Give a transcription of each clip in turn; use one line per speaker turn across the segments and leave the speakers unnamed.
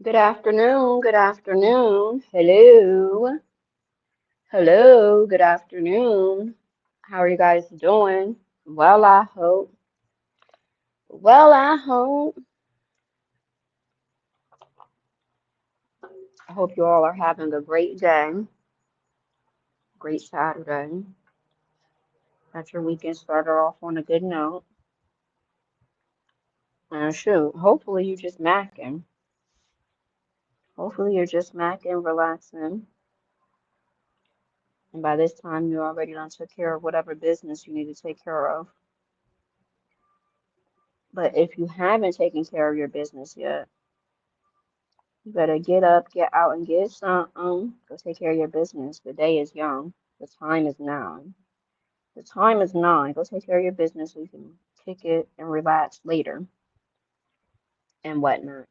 Good afternoon. Good afternoon. Hello. Hello. Good afternoon. How are you guys doing? Well, I hope. Well, I hope. I hope you all are having a great day, great Saturday. That your weekend started off on a good note. And shoot, hopefully you just macking. Hopefully you're just macking, relaxing. And by this time you already done took care of whatever business you need to take care of. But if you haven't taken care of your business yet, you better get up, get out, and get something. Go take care of your business. The day is young. The time is now. The time is now. Go take care of your business so you can kick it and relax later and whatnot.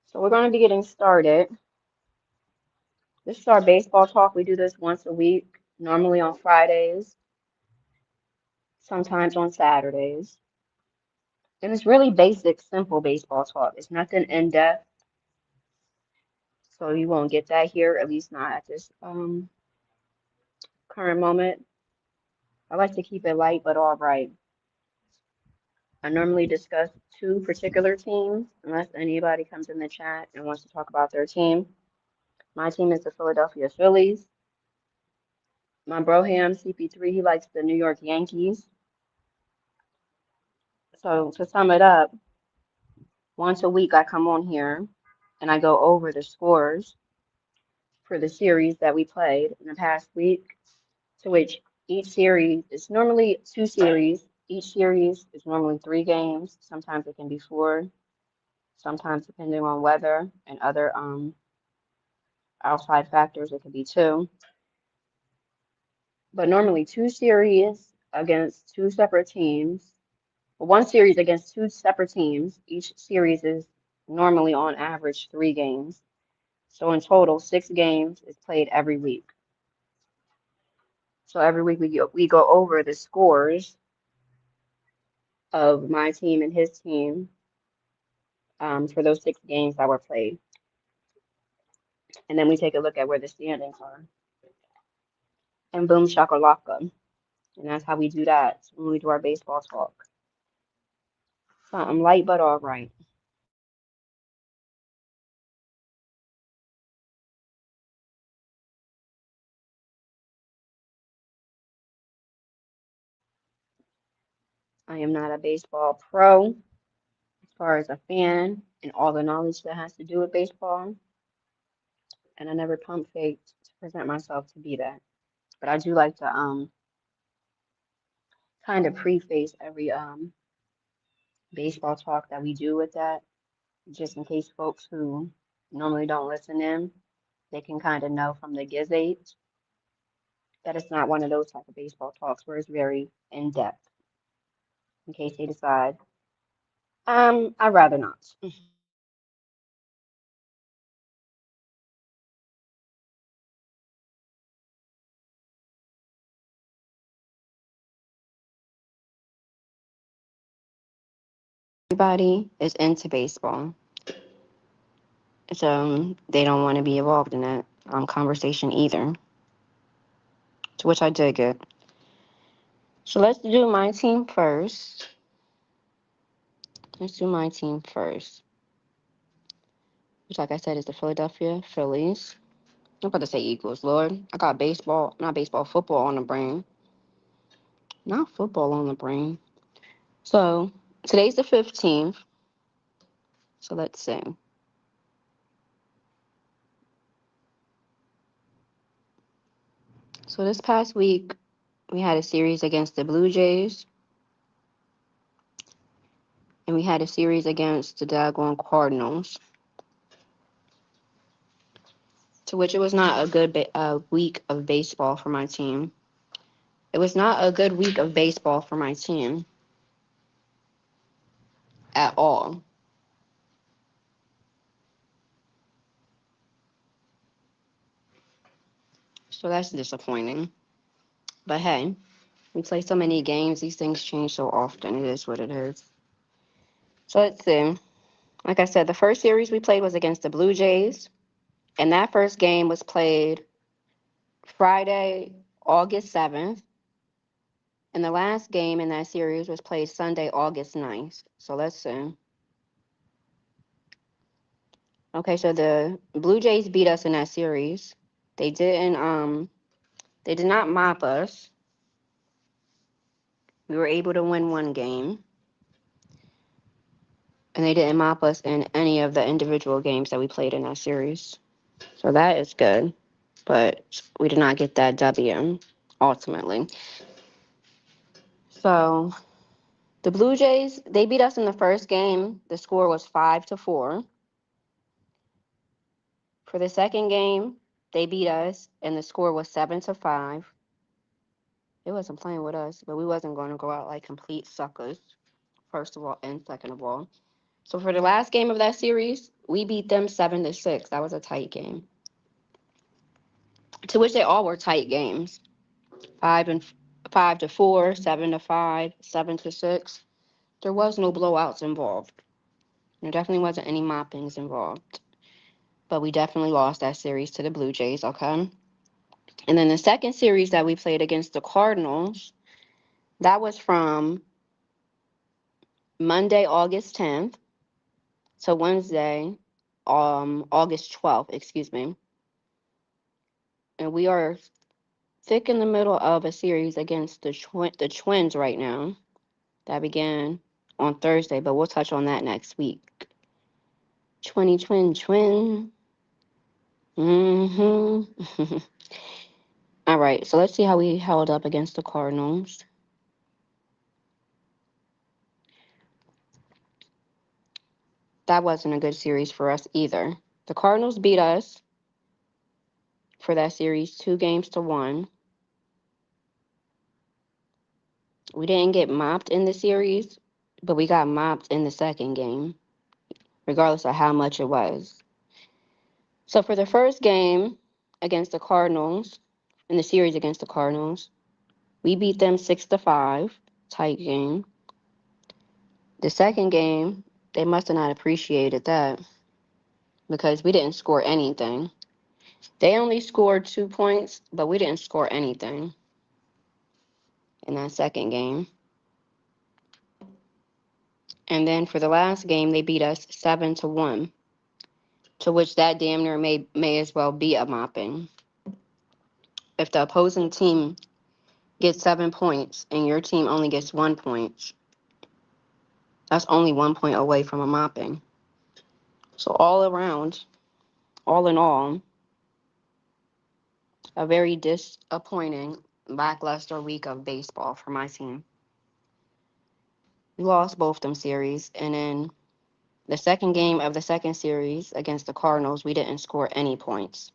So we're going to be getting started. This is our baseball talk. We do this once a week, normally on Fridays, sometimes on Saturdays. And it's really basic, simple baseball talk. It's nothing in depth, so you won't get that here, at least not at this current moment. I like to keep it light but all right. I normally discuss two particular teams, unless anybody comes in the chat and wants to talk about their team. My team is the Philadelphia Phillies. My broham CP3, he likes the New York Yankees. So to sum it up, once a week I come on here and I go over the scores for the series that we played in the past week, to which each series is normally two series. Each series is normally 3 games. Sometimes it can be 4. Sometimes, depending on weather and other outside factors, it could be 2. But normally 2 series against 2 separate teams. One series against 2 separate teams. Each series is normally on average 3 games. So in total, 6 games is played every week. So every week we go over the scores of my team and his team for those 6 games that were played. And then we take a look at where the standings are. And boom shakalaka. And that's how we do that when we do our baseball talk. Something light but all right. I am not a baseball pro as far as a fan and all the knowledge that has to do with baseball. And I never pump faked to present myself to be that. But I do like to kind of preface every baseball talk that we do with that, just in case folks who normally don't listen in, they can kind of know from the gizzage that it's not one of those type of baseball talks where it's very in depth. In case they decide, I'd rather not. Everybody is into baseball, so they don't want to be involved in that conversation either. To which I dig it. So let's do my team first. Let's do my team first, which, like I said, is the Philadelphia Phillies. I'm about to say Eagles. Lord, I got baseball, not baseball, football on the brain. Not football on the brain. So today's the 15th. So let's see. So this past week, we had a series against the Blue Jays, and we had a series against the Daggone Cardinals, to which it was not a good week of baseball for my team. It was not a good week of baseball for my team at all. So that's disappointing. But hey, we play so many games, these things change so often. It is what it is. So let's see. Like I said, the first series we played was against the Blue Jays, and that first game was played Friday, August 7th, and the last game in that series was played Sunday, August 9th. So let's see. Okay, so the Blue Jays beat us in that series. They they did not mop us. We were able to win one game. And they didn't mop us in any of the individual games that we played in that series. So that is good. But we did not get that W ultimately. So the Blue Jays, they beat us in the first game. The score was 5-4. For the second game, they beat us and the score was 7-5. They wasn't playing with us, but we wasn't going to go out like complete suckers, first of all, and second of all. So for the last game of that series, we beat them 7-6. That was a tight game. To which they all were tight games. 5-4, 7-5, 7-6. There was no blowouts involved. There definitely wasn't any moppings involved. But we definitely lost that series to the Blue Jays, okay? And then the second series that we played against the Cardinals, that was from Monday, August 10th to Wednesday, August 12th, excuse me. And we are thick in the middle of a series against the Twins right now. That began on Thursday, but we'll touch on that next week. Twin. Mm-hmm. All right, so let's see how we held up against the Cardinals. That wasn't a good series for us either. The Cardinals beat us for that series 2-1. We didn't get mopped in the series, but we got mopped in the second game, regardless of how much it was. So for the first game against the Cardinals, in the series against the Cardinals, we beat them 6-5, tight game. The second game, they must have not appreciated that because we didn't score anything. They only scored 2 points, but we didn't score anything in that second game. And then for the last game, they beat us 7-1, to which that damn near may as well be a mopping. If the opposing team gets 7 points and your team only gets 1 point, that's only 1 point away from a mopping. So all around, all in all, a very disappointing, lackluster week of baseball for my team. We lost both them series, and then the second game of the second series against the Cardinals, we didn't score any points.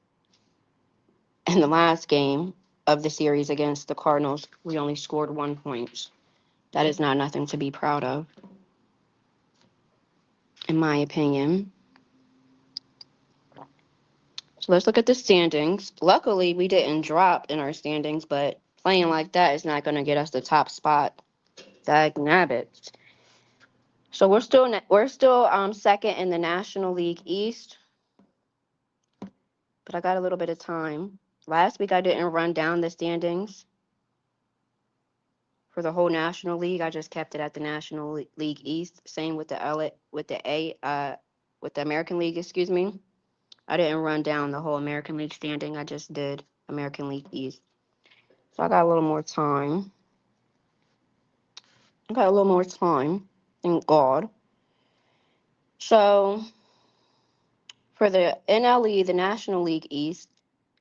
And the last game of the series against the Cardinals, we only scored 1 point. That is not nothing to be proud of, in my opinion. So let's look at the standings. Luckily, we didn't drop in our standings, but playing like that is not going to get us the top spot. Dag nabbit. So we're still second in the National League East, but I got a little bit of time. Last week I didn't run down the standings for the whole National League. I just kept it at the National League East. Same with with the American League, excuse me. I didn't run down the whole American League standing. I just did American League East. So I got a little more time. Thank God. So for the NLE, the National League East,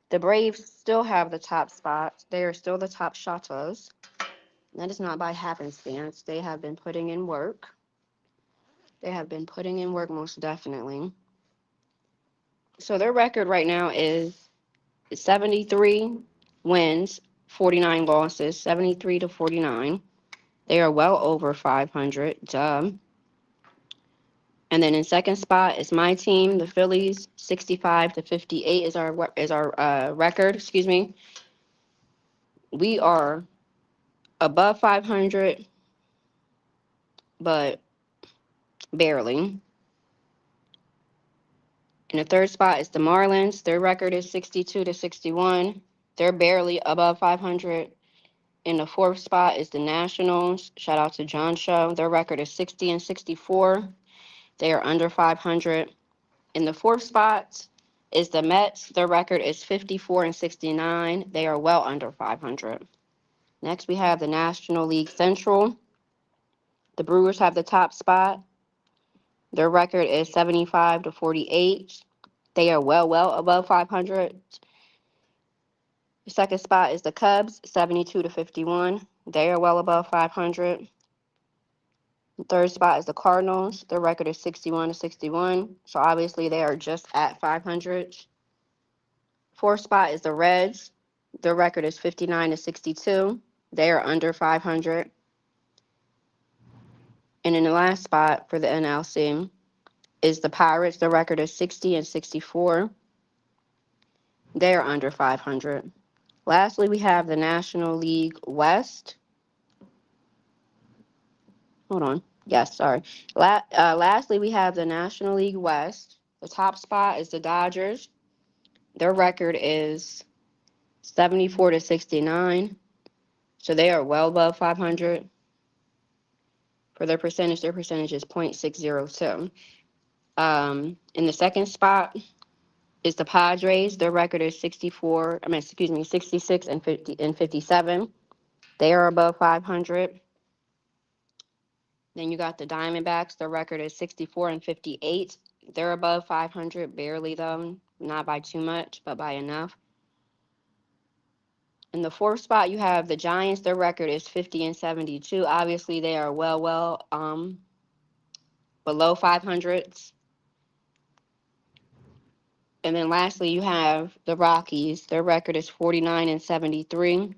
the Braves still have the top spot. They are still the top shotters. That is not by happenstance. They have been putting in work. Most definitely. So their record right now is 73 wins, 49 losses, 73-49. They are well over 500. Duh. And then in second spot is my team, the Phillies. 65-58 is our record. Excuse me. We are above 500, but barely. In the third spot is the Marlins. Their record is 62-61. They're barely above 500. In the fourth spot is the Nationals. Shout out to John Show. Their record is 60-64. They are under 500. In the fourth spot is the Mets. Their record is 54-69. They are well under 500. Next, we have the National League Central. The Brewers have the top spot. Their record is 75-48. They are well above 500. The second spot is the Cubs, 72-51. They are well above 500. The third spot is the Cardinals. Their record is 61-61. So obviously they are just at 500. Fourth spot is the Reds. Their record is 59-62. They are under 500. And in the last spot for the NLC is the Pirates. Their record is 60-64. They are under 500. Lastly, we have the National League West. Hold on. Yes, sorry. Lastly, we have the National League West. The top spot is the Dodgers. Their record is 74-69. So they are well above 500. For their percentage is .602. In the second spot is the Padres. Their record is 66 and 57. They are above 500. Then you got the Diamondbacks. Their record is 64-58. They're above 500, barely though, not by too much, but by enough. In the fourth spot, you have the Giants. Their record is 50-72. Obviously, they are well below 500s. And then lastly, you have the Rockies. Their record is 49-73.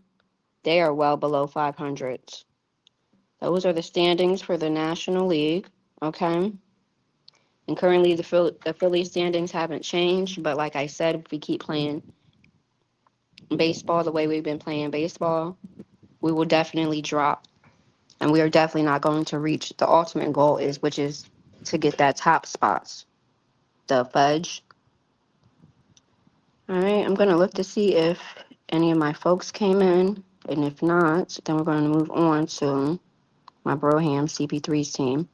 They are well below 500s. Those are the standings for the National League, okay? And currently, the Philly standings haven't changed, but like I said, if we keep playing baseball the way we've been playing baseball, we will definitely drop. And we are definitely not going to reach the ultimate goal, which is to get that top spots, the fudge. All right, I'm going to look to see if any of my folks came in. And if not, then we're going to move on to my Broham CP3's team,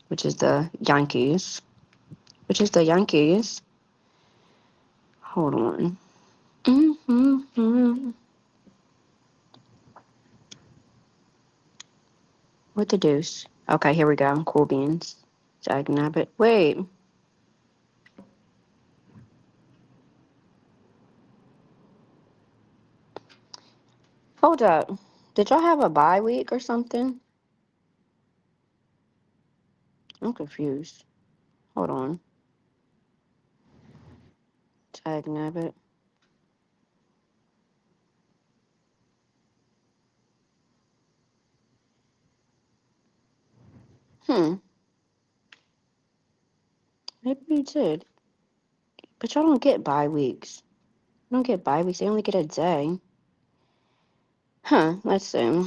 which is the Yankees. Hold on. What the deuce? Okay, here we go. Cool beans. Dagnabbit. Wait. Hold up. Did y'all have a bye week or something? I'm confused. Hold on. Dagnabbit. Maybe we did. But y'all don't get bye weeks. You don't get bye weeks. They only get a day. Huh. Let's see. I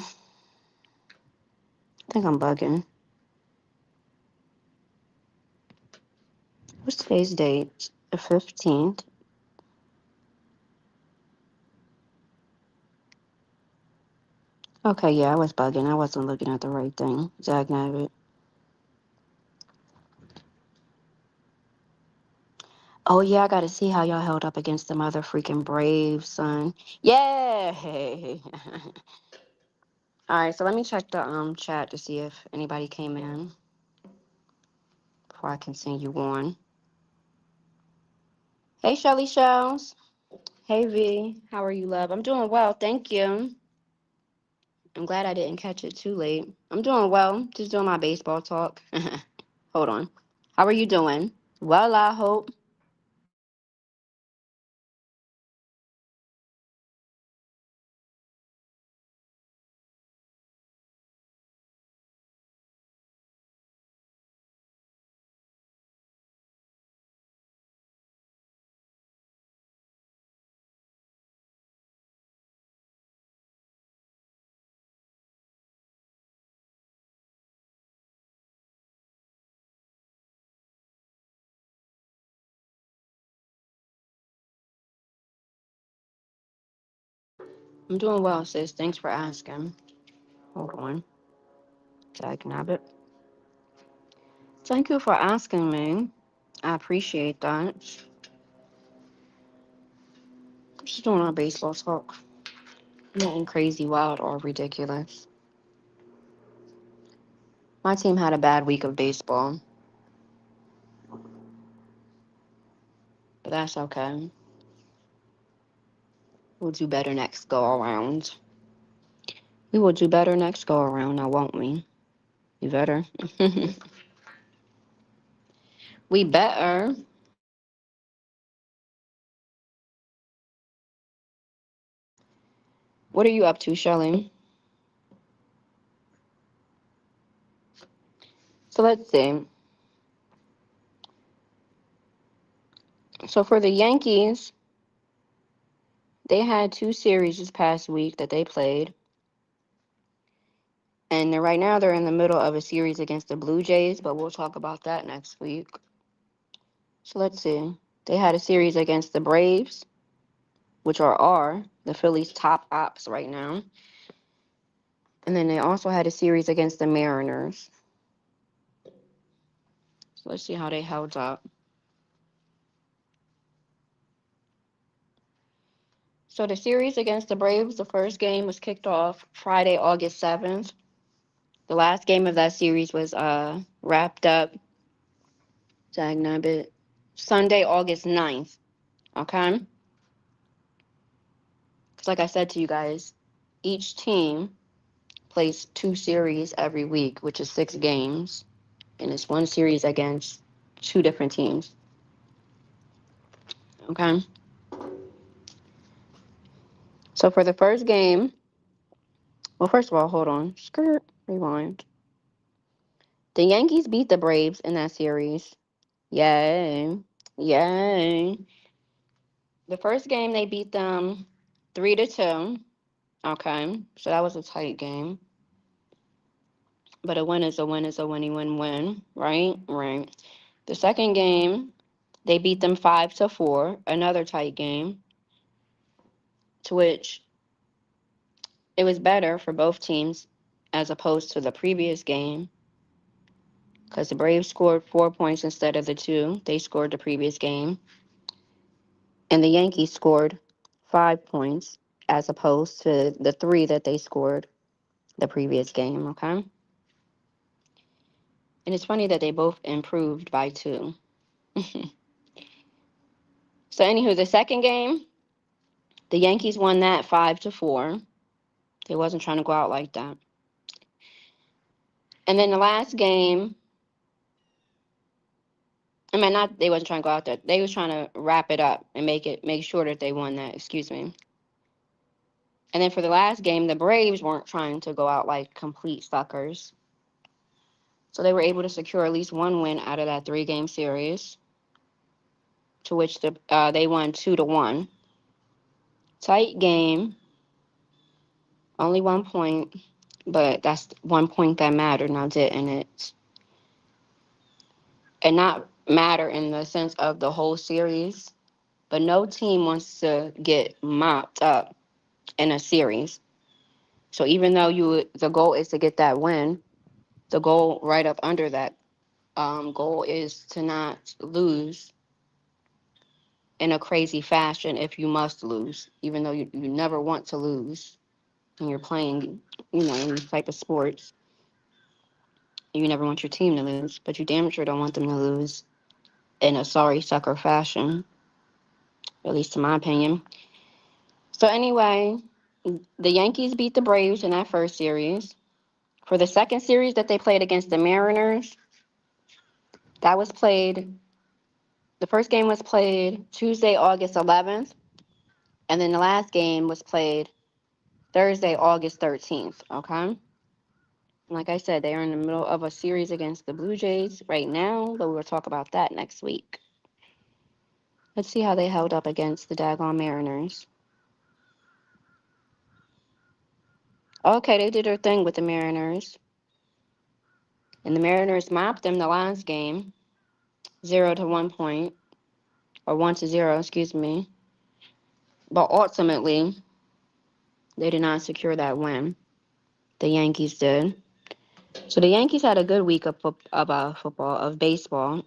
think I'm bugging. What's today's date? The 15th. Okay, yeah, I was bugging. I wasn't looking at the right thing. Dagnabbit. Oh, yeah, I got to see how y'all held up against the mother freaking Braves, son. Yay! All right, so let me check the chat to see if anybody came in before I continue on. Hey, Shelly Shells. Hey, V. How are you, love? I'm doing well, thank you. I'm glad I didn't catch it too late. I'm doing well, just doing my baseball talk. Hold on. How are you doing? Well, I hope. I'm doing well, sis. Thanks for asking. Hold on. Tag Nabbit. Thank you for asking me. I appreciate that. Just doing our baseball talk. Nothing crazy, wild, or ridiculous. My team had a bad week of baseball, but that's okay. We'll do better next go around. We will do better next go around, now won't we? We better. We better. What are you up to, Shelly? So let's see. So for the Yankees, they had two series this past week that they played. And right now they're in the middle of a series against the Blue Jays, but we'll talk about that next week. So let's see. They had a series against the Braves, which are the Phillies' top ops right now. And then they also had a series against the Mariners. So let's see how they held up. So the series against the Braves, the first game was kicked off Friday, August 7th. The last game of that series was wrapped up Sunday, August 9th. Okay? Because like I said to you guys, each team plays two series every week, which is 6 games. And it's one series against two different teams. Okay? So for the first game, well, first of all, hold on. Skirt, rewind. The Yankees beat the Braves in that series. Yay. Yay. The first game, they beat them 3-2. Okay. So that was a tight game. But a win is a win is a winny win-win. Right? Right. The second game, they beat them 5-4. Another tight game. To which it was better for both teams as opposed to the previous game. Because the Braves scored 4 points instead of the 2 they scored the previous game. And the Yankees scored 5 points as opposed to the 3 that they scored the previous game, okay? And it's funny that they both improved by 2. So, anywho, the second game, the Yankees won that 5-4. They wasn't trying to go out like that. And then the last game, I mean, not they wasn't trying to go out there. They was trying to wrap it up and make sure that they won that. Excuse me. And then for the last game, the Braves weren't trying to go out like complete suckers. So they were able to secure at least one win out of that 3-game series, to which they won 2-1. Tight game, only 1 point, but that's 1 point that mattered, now didn't it? And not matter in the sense of the whole series, but no team wants to get mopped up in a series. So even though the goal is to get that win, the goal right up under that goal is to not lose in a crazy fashion if you must lose, even though you never want to lose when you're playing, in these type of sports. You never want your team to lose, but you damn sure don't want them to lose in a sorry sucker fashion, at least in my opinion. So anyway, the Yankees beat the Braves in that first series. For the second series that they played against the Mariners, the first game was played Tuesday, August 11th, and then the last game was played Thursday, August 13th, okay? Like I said, they are in the middle of a series against the Blue Jays right now, but we'll talk about that next week. Let's see how they held up against the daggone Mariners. Okay, they did their thing with the Mariners. And the Mariners mopped them the last game, 0-1 point, or 1-0, excuse me. But ultimately, They did not secure that win. The Yankees did. So the Yankees had a good week of football, of baseball.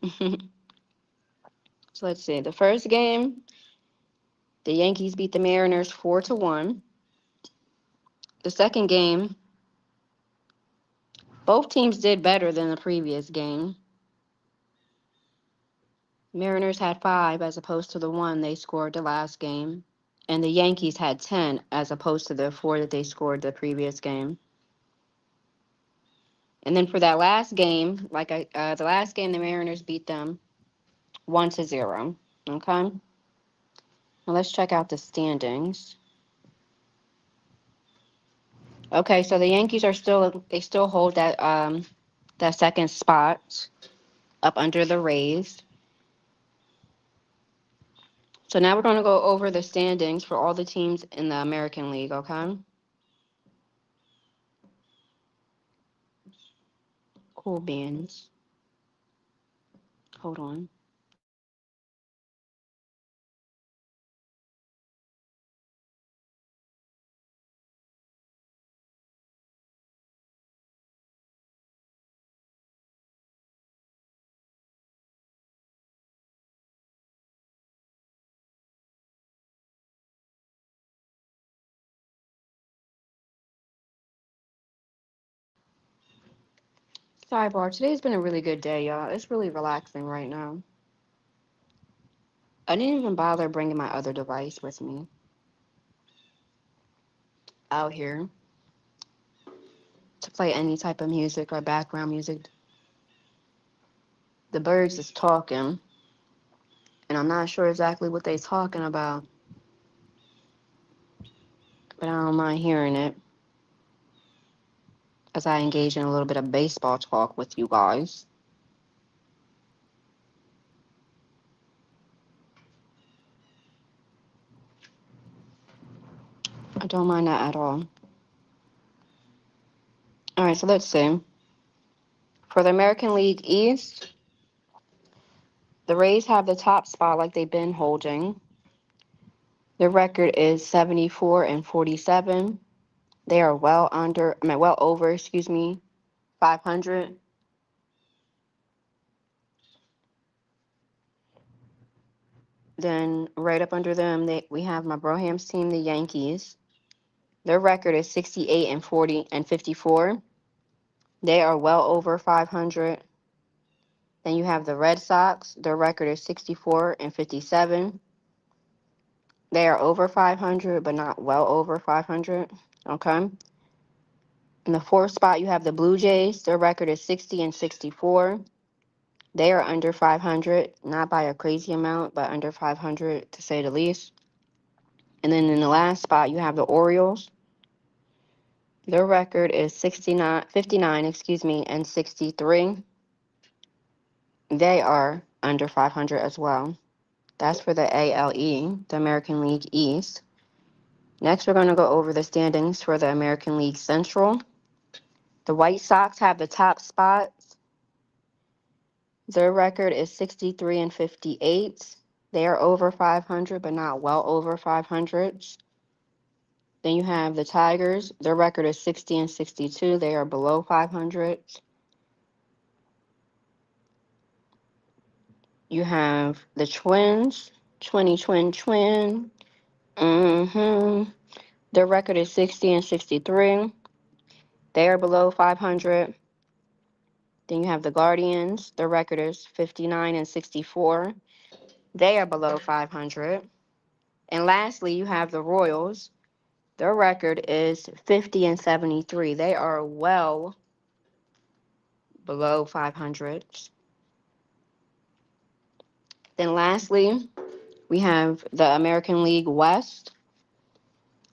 So let's see. The first game, the Yankees beat the Mariners 4-1. The second game, both teams did better than the previous game. Mariners had 5 as opposed to the 1 they scored the last game, and the Yankees had 10 as opposed to the 4 that they scored the previous game. And then for that last game, the last game, the Mariners beat them 1-0. Okay. Now let's check out the standings. Okay, so the Yankees still hold that second spot up under the Rays. So now we're going to go over the standings for all the teams in the American League, okay? Cool beans. Hold on. Sidebar, today's been a really good day, y'all. It's really relaxing right now. I didn't even bother bringing my other device with me out here to play any type of music or background music. The birds is talking, and I'm not sure exactly what they're talking about, but I don't mind hearing it as I engage in a little bit of baseball talk with you guys. I don't mind that at all. All right, so let's see. For the American League East, the Rays have the top spot like they've been holding. Their record is 74-47. They are well over, 500. Then right up under them, we have my Brohams team, the Yankees. Their record is 68-54. They are well over 500. Then you have the Red Sox. Their record is 64-57. They are over 500, but not well over 500. Okay. In the fourth spot, you have the Blue Jays. Their record is 60-64. They are under 500, not by a crazy amount, but under 500 to say the least. And then in the last spot, you have the Orioles. Their record is 59, and 63. They are under 500 as well. That's for the ALE, the American League East. Next, we're going to go over the standings for the American League Central. The White Sox have the top spot. Their record is 63-58. They are over 500, but not well over 500. Then you have the Tigers. Their record is 60-62. They are below 500. You have the Twins, twin. Their record is 60-63. They are below 500. Then you have the Guardians. Their record is 59-64. They are below 500. And lastly, you have the Royals. Their record is 50-73. They are well below 500. Then lastly, we have the American League West.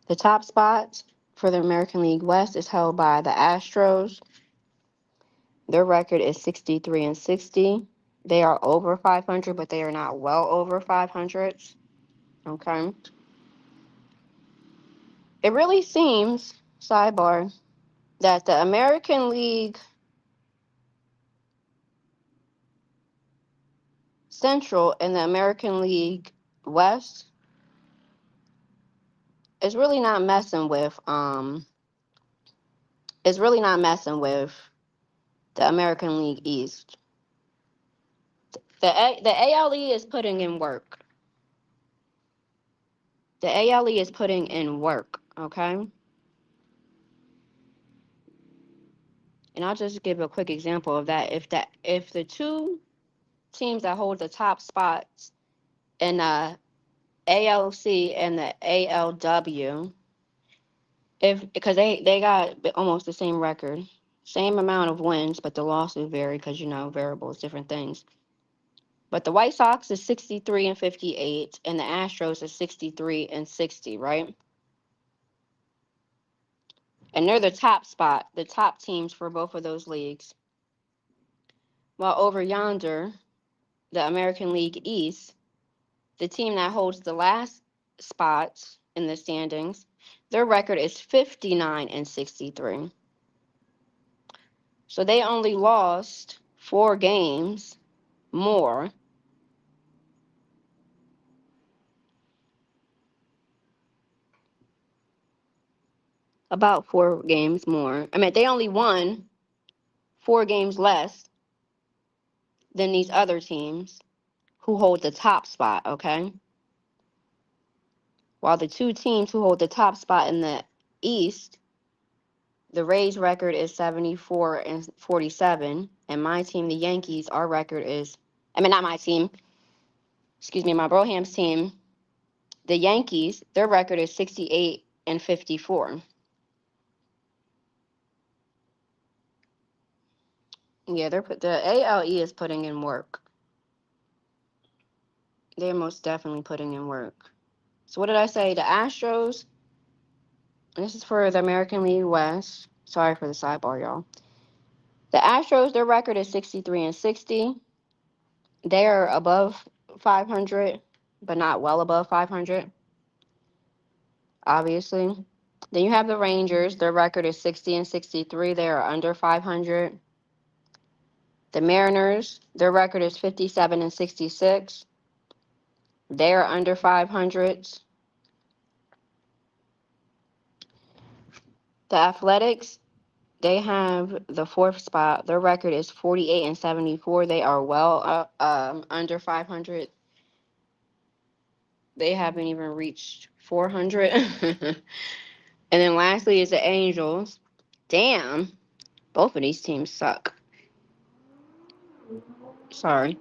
The top spot for the American League West is held by the Astros. Their record is 63-60. They are over 500, but they are not well over 500. Okay. It really seems, sidebar, that the American League Central and the American League West it's really not messing with it's really not messing with the American League East. The ALE is putting in work. The ALE is putting in work, okay? And I'll just give a quick example of that. If the two teams that hold the top spots in the ALC and the ALW, if because they got almost the same record, same amount of wins, but the losses vary because variables, different things. But the White Sox is 63 and 58, and the Astros is 63 and 60, right? And they're the top spot, the top teams for both of those leagues. While over yonder, the American League East, the team that holds the last spots in the standings, their record is 59 and 63. So they only lost 4 games more. About 4 games more. I mean, they only won 4 games less than these other teams who hold the top spot, okay? While the two teams who hold the top spot in the East, the Rays record is 74 and 47, and my team, the Yankees, our record is, I mean, not my team, excuse me, my Brohams team, the Yankees, their record is 68 and 54. Yeah, the ALE is putting in work. They're most definitely putting in work. So what did I say? The Astros, and this is for the American League West. Sorry for the sidebar, y'all. The Astros, their record is 63 and 60. They're above 500, but not well above 500, obviously. Then you have the Rangers. Their record is 60 and 63. They are under 500. The Mariners, their record is 57 and 66. They are under 500. The Athletics, they have the 4th spot. Their record is 48 and 74. They are well under 500. They haven't even reached 400. And then lastly is the Angels. Damn, both of these teams suck. Sorry.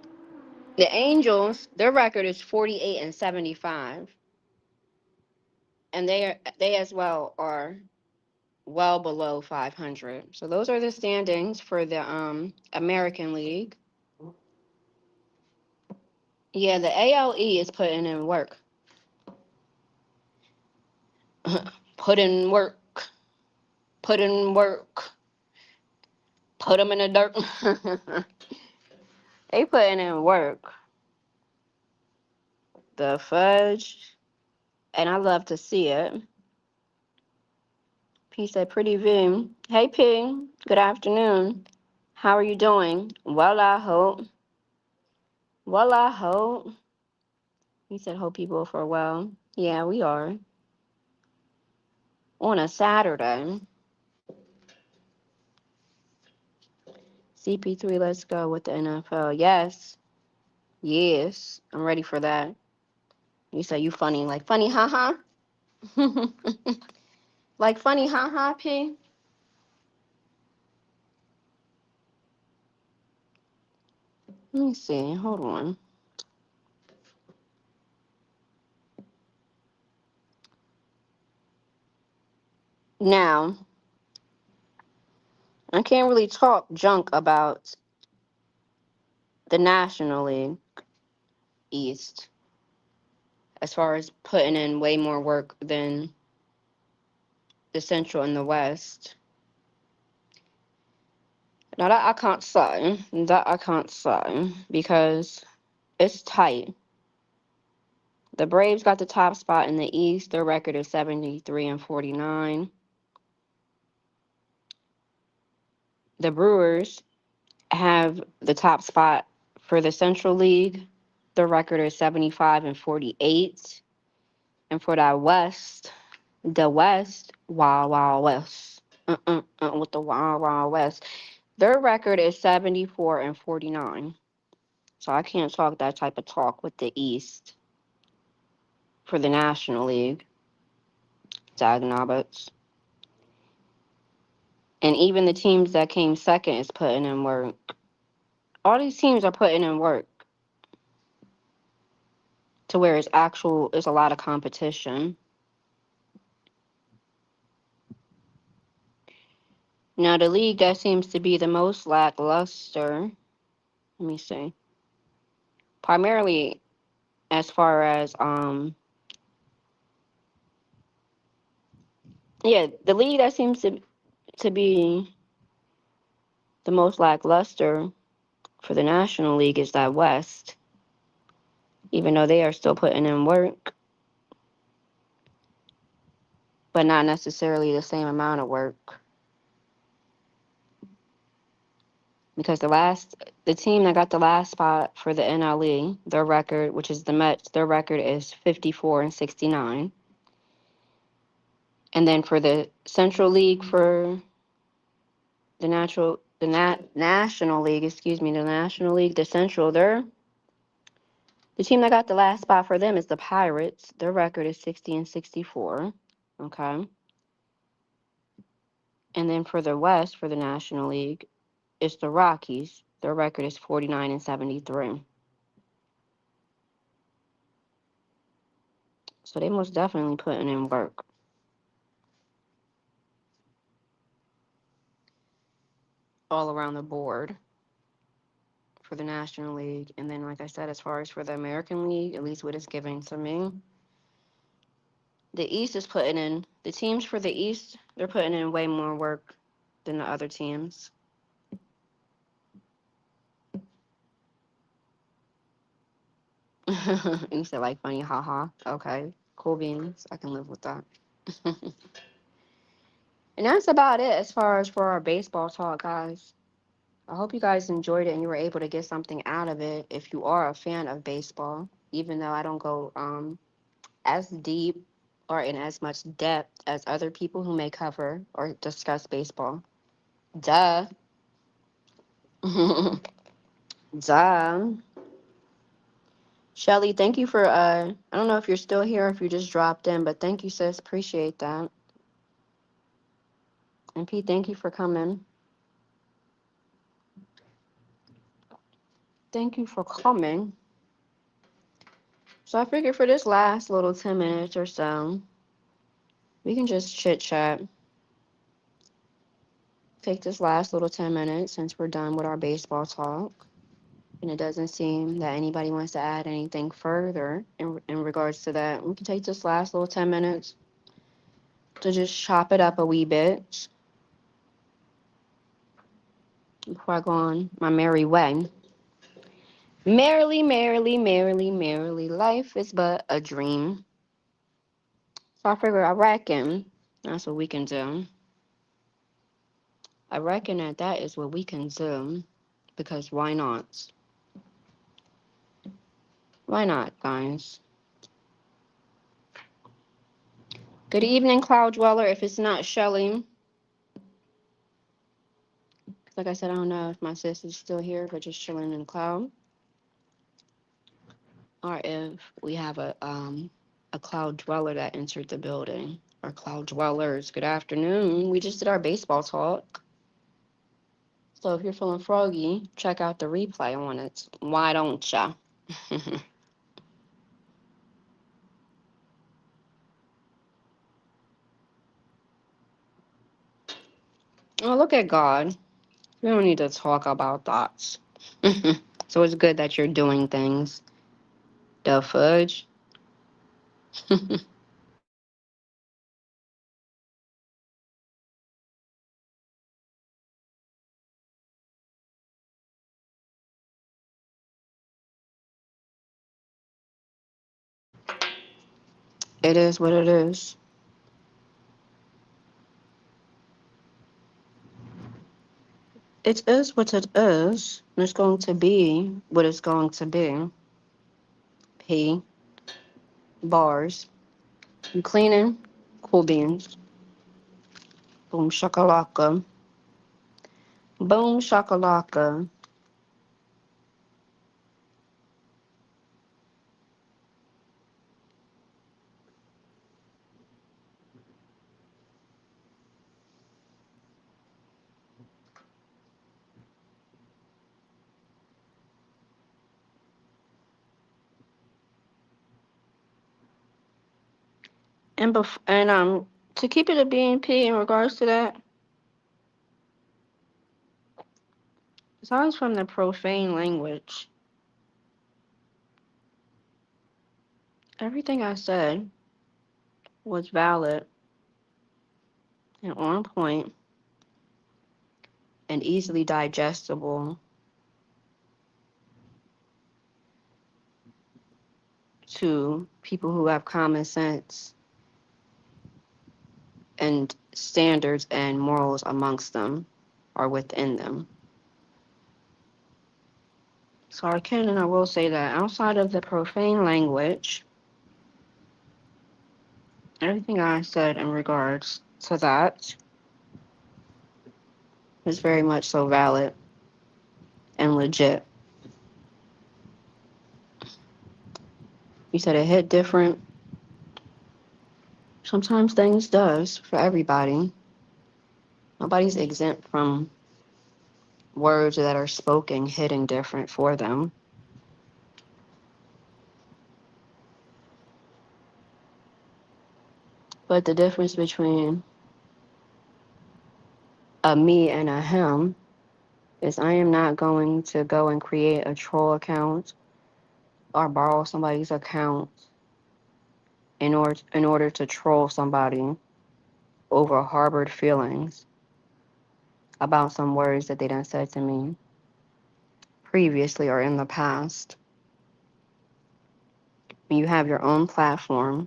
The Angels, their record is 48 and 75. And they as well are well below 500. So those are the standings for the American League. Yeah, the ALE is putting in work. Put in work. Put in work. Put them in the dirt. They putting in work. The fudge. And I love to see it. P said, pretty V. Hey, P. Good afternoon. How are you doing? Well, I hope. Well, I hope. He said, hope you both are well. Yeah, we are. On a Saturday. CP3, let's go with the NFL. Yes. Yes. I'm ready for that. You say you funny. Like funny, haha? Like funny, haha, P? Let me see. Hold on. Now, I can't really talk junk about the National League East as far as putting in way more work than the Central and the West. Now that I can't say. That I can't say because it's tight. The Braves got the top spot in the East. Their record is 73 and 49. The Brewers have the top spot for the Central League. Their record is 75 and 48. And for that West, The West, Wild Wild West. With the Wild Wild West. Their record is 74-49. So I can't talk that type of talk with the East for the National League. Dagnabbits. And even the teams that came second is putting in work. All these teams are putting in work to where it's a lot of competition. Now the league that seems to be the most lackluster, let me see. Primarily as far as the league that seems to be the most lackluster for the National League is that West, even though they are still putting in work, but not necessarily the same amount of work. Because the team that got the last spot for the NLE, their record, which is the Mets, their record is 54-69. And then for the Central League for the National League, the National League, the Central, the team that got the last spot for them is the Pirates. Their record is 60-64. Okay. And then for the West, for the National League, it's the Rockies. Their record is 49-73. So they most definitely putting in work. All around the board for the National League. And then, like I said, as far as for the American League, at least what it's giving to me, the East is putting in, the teams for the East, they're putting in way more work than the other teams. You said like funny, haha. Okay, cool beans. I can live with that. And that's about it as far as for our baseball talk, guys. I hope you guys enjoyed it and you were able to get something out of it if you are a fan of baseball, even though I don't go as deep or in as much depth as other people who may cover or discuss baseball. Duh. Duh. Shelly, thank you for I don't know if you're still here or if you just dropped in, but thank you, sis. Appreciate that. And Pete, thank you for coming. Thank you for coming. So I figured for this last little 10 minutes or so, we can just chit chat. Take this last little 10 minutes since we're done with our baseball talk. And it doesn't seem that anybody wants to add anything further in regards to that. We can take this last little 10 minutes to just chop it up a wee bit before I go on my merry way. Merrily, merrily, merrily, merrily, life is but a dream. So I reckon that's what we can do. I reckon that is what we can do, because why not? Why not, guys? Good evening, Cloud Dweller. If it's not Shelly, like I said, I don't know if my sis is still here, but just chilling in the cloud, or if we have a Cloud Dweller that entered the building, or Cloud Dwellers. Good afternoon. We just did our baseball talk. So if you're feeling froggy, check out the replay on it. Why don't ya? Oh, look at God. We don't need to talk about that. So it's good that you're doing things. The fudge. It is what it is. It is what it is. And it's going to be what it's going to be. P. Bars. You cleaning? Cool beans. Boom shakalaka. Boom shakalaka. And to keep it a BNP in regards to that, besides from the profane language, everything I said was valid and on point and easily digestible to people who have common sense and standards and morals amongst them or within them. So I can and I will say that outside of the profane language, everything I said in regards to that is very much so valid and legit. You said it hit different. Sometimes things does for everybody. Nobody's exempt from words that are spoken hitting different for them. But the difference between a me and a him is I am not going to go and create a troll account or borrow somebody's account in order to troll somebody over harbored feelings about some words that they done said to me previously or in the past. When you have your own platform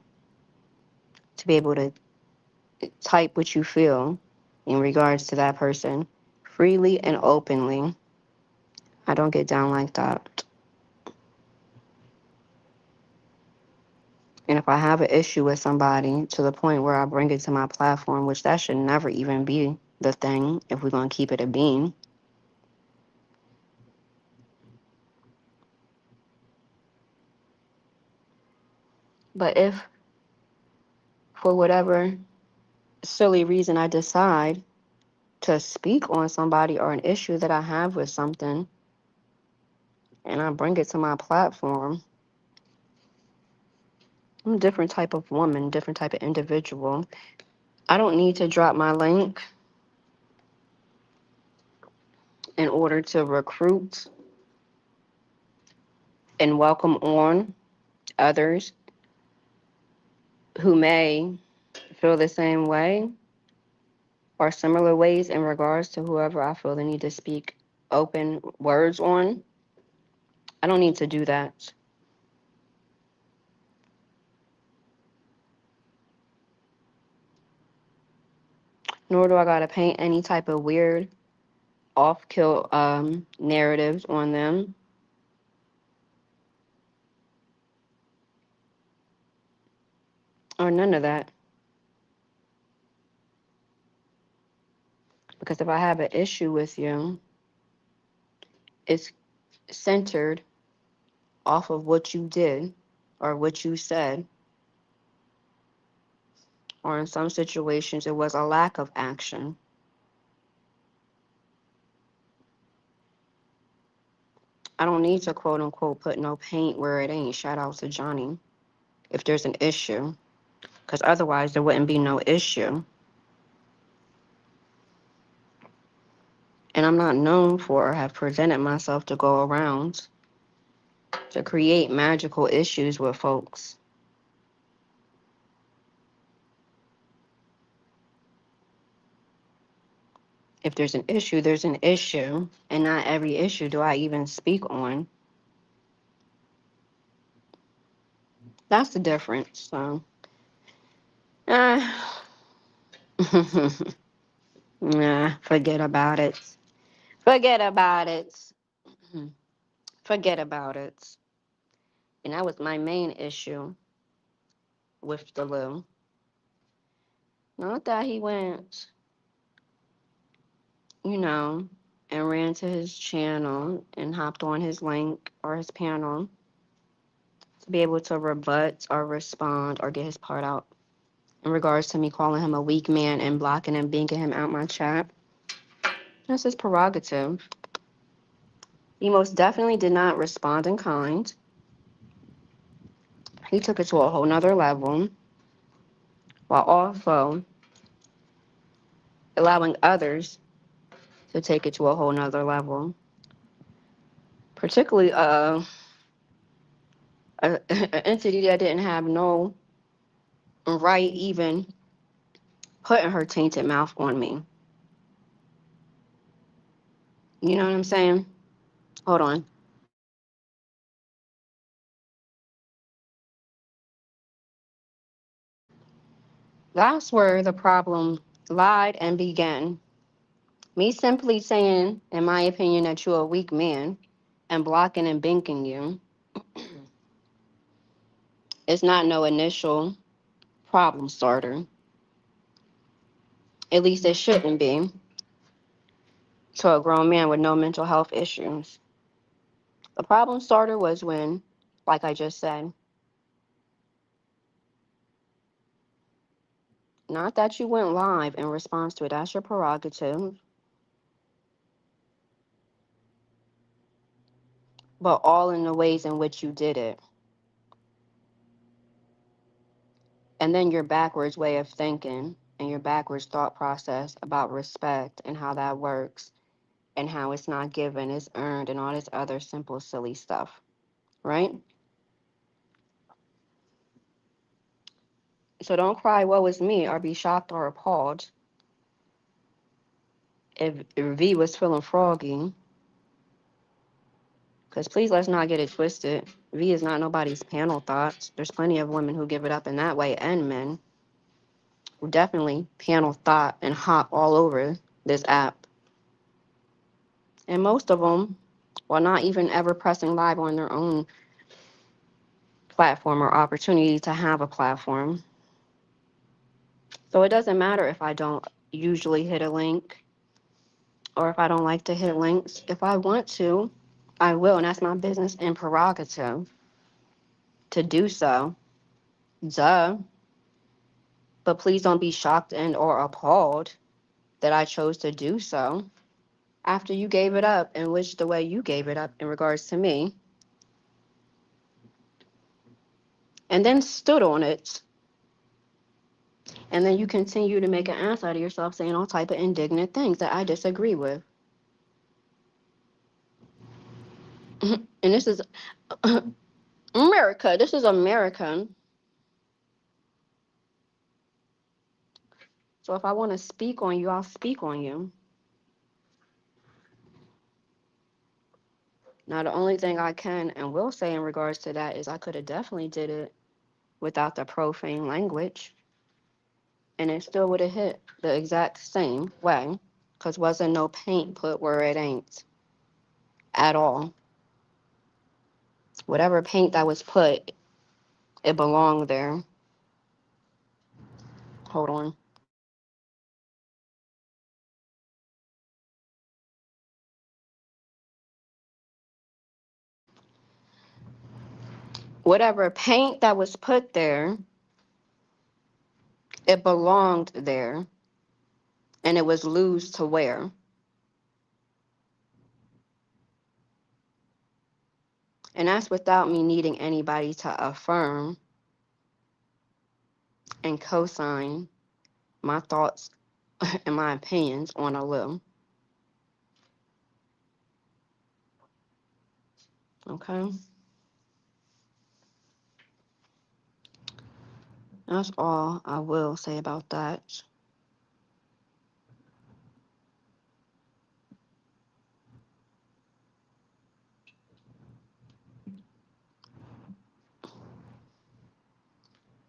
to be able to type what you feel in regards to that person freely and openly, I don't get down like that. And if I have an issue with somebody to the point where I bring it to my platform, which that should never even be the thing if we're going to keep it a bean. But if for whatever silly reason I decide to speak on somebody or an issue that I have with something and I bring it to my platform, I'm a different type of woman, different type of individual. I don't need to drop my link in order to recruit and welcome on others who may feel the same way or similar ways in regards to whoever I feel the need to speak open words on. I don't need to do that. Nor do I gotta paint any type of weird off-kill narratives on them. Or none of that. Because if I have an issue with you, it's centered off of what you did or what you said, or in some situations, it was a lack of action. I don't need to quote unquote put no paint where it ain't. Shout out to Johnny if there's an issue, because otherwise there wouldn't be no issue. And I'm not known for or have presented myself to go around to create magical issues with folks. If there's an issue, there's an issue, and not every issue do I even speak on. That's the difference. So, uh, nah, forget about it. Forget about it. Forget about it. And that was my main issue with the Lou. Not that he went, you know, and ran to his channel and hopped on his link or his panel to be able to rebut or respond or get his part out in regards to me calling him a weak man and blocking and binking him out my chat. That's his prerogative. He most definitely did not respond in kind. He took it to a whole nother level while also allowing others to take it to a whole nother level. Particularly an entity that didn't have no right even putting her tainted mouth on me. You know what I'm saying? Hold on. That's where the problem lied and began. Me simply saying, in my opinion, that you're a weak man and blocking and binking you is not no initial problem starter. At least it shouldn't be to a grown man with no mental health issues. The problem starter was when, like I just said, not that you went live in response to it, that's your prerogative, but all in the ways in which you did it. And then your backwards way of thinking and your backwards thought process about respect and how that works and how it's not given, it's earned, and all this other simple, silly stuff, right? So don't cry, woe is me, or be shocked or appalled if V was feeling froggy. Because please let's not get it twisted. V is not nobody's panel thoughts. There's plenty of women who give it up in that way, and men who definitely panel thought and hop all over this app. And most of them, while not even ever pressing live on their own platform or opportunity to have a platform. So it doesn't matter if I don't usually hit a link or if I don't like to hit links. If I want to, I will, and that's my business and prerogative to do so. Duh. But please don't be shocked and or appalled that I chose to do so after you gave it up in which the way you gave it up in regards to me and then stood on it. And then you continue to make an ass out of yourself saying all type of indignant things that I disagree with. And this is America. This is America. So if I want to speak on you, I'll speak on you. Now, the only thing I can and will say in regards to that is I could have definitely did it without the profane language, and it still would have hit the exact same way, because wasn't no paint put where it ain't at all. Whatever paint that was put, it belonged there. Hold on. Whatever paint that was put there, it belonged there, and it was loose to wear. And that's without me needing anybody to affirm and co-sign my thoughts and my opinions on a little. Okay? That's all I will say about that.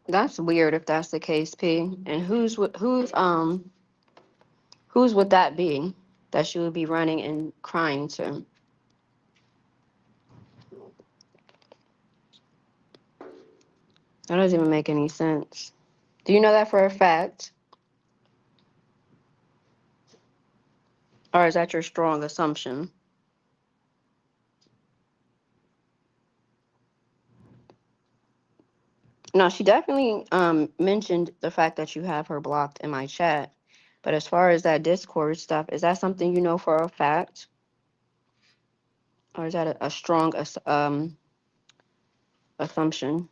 That's weird if that's the case, P. And who's would that be that she would be running and crying to? That doesn't even make any sense. Do you know that for a fact? Or is that your strong assumption? No, she definitely mentioned the fact that you have her blocked in my chat. But as far as that Discord stuff, is that something you know for a fact? Or is that a strong assumption?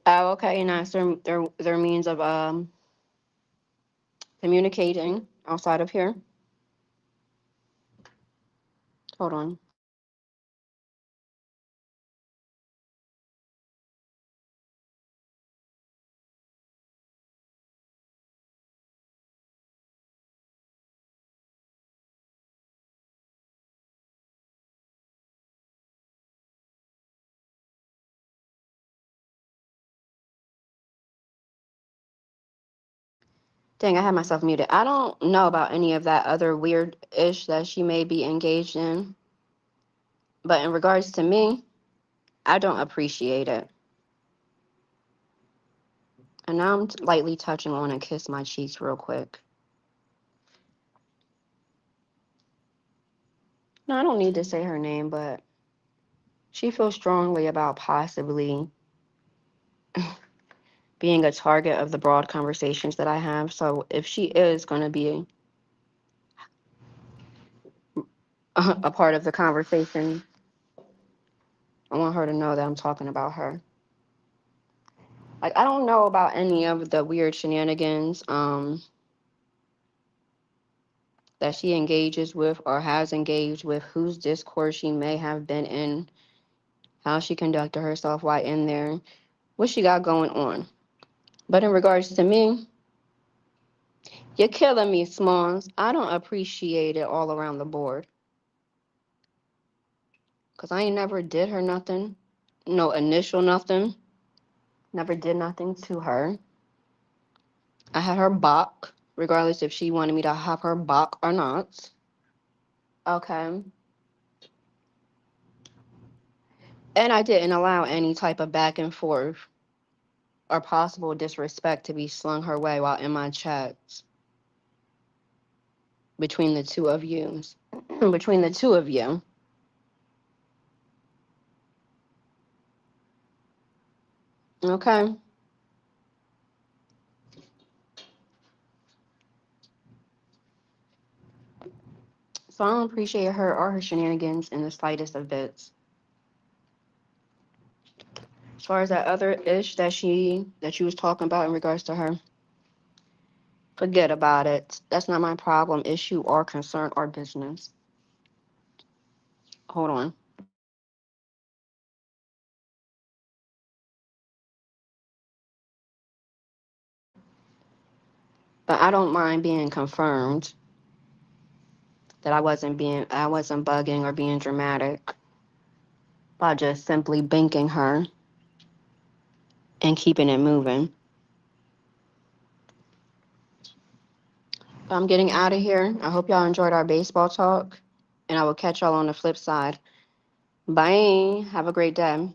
Oh, okay, and that's their means of communicating outside of here. Hold on. Dang, I had myself muted. I don't know about any of that other weird ish that she may be engaged in. But in regards to me, I don't appreciate it. And now I'm lightly touching on and kiss my cheeks real quick. No, I don't need to say her name, but she feels strongly about possibly being a target of the broad conversations that I have. So if she is going to be a part of the conversation, I want her to know that I'm talking about her. Like, I don't know about any of the weird shenanigans that she engages with or has engaged with, whose discourse she may have been in, how she conducted herself while in there, what she got going on. But in regards to me, you're killing me, Smalls. I don't appreciate it all around the board. Because I ain't never did her nothing. No initial nothing. Never did nothing to her. I had her back, regardless if she wanted me to have her back or not. Okay. And I didn't allow any type of back and forth or possible disrespect to be slung her way while in my chats between the two of you. Between the two of you. Okay. So I don't appreciate her or her shenanigans in the slightest of bits. As far as that other ish that you was talking about in regards to her, forget about it. That's not my problem, issue, or concern or business. Hold on. But I don't mind being confirmed that I wasn't bugging or being dramatic by just simply banking her and keeping it moving. But I'm getting out of here. I hope y'all enjoyed our baseball talk, and I will catch y'all on the flip side. Bye. Have a great day.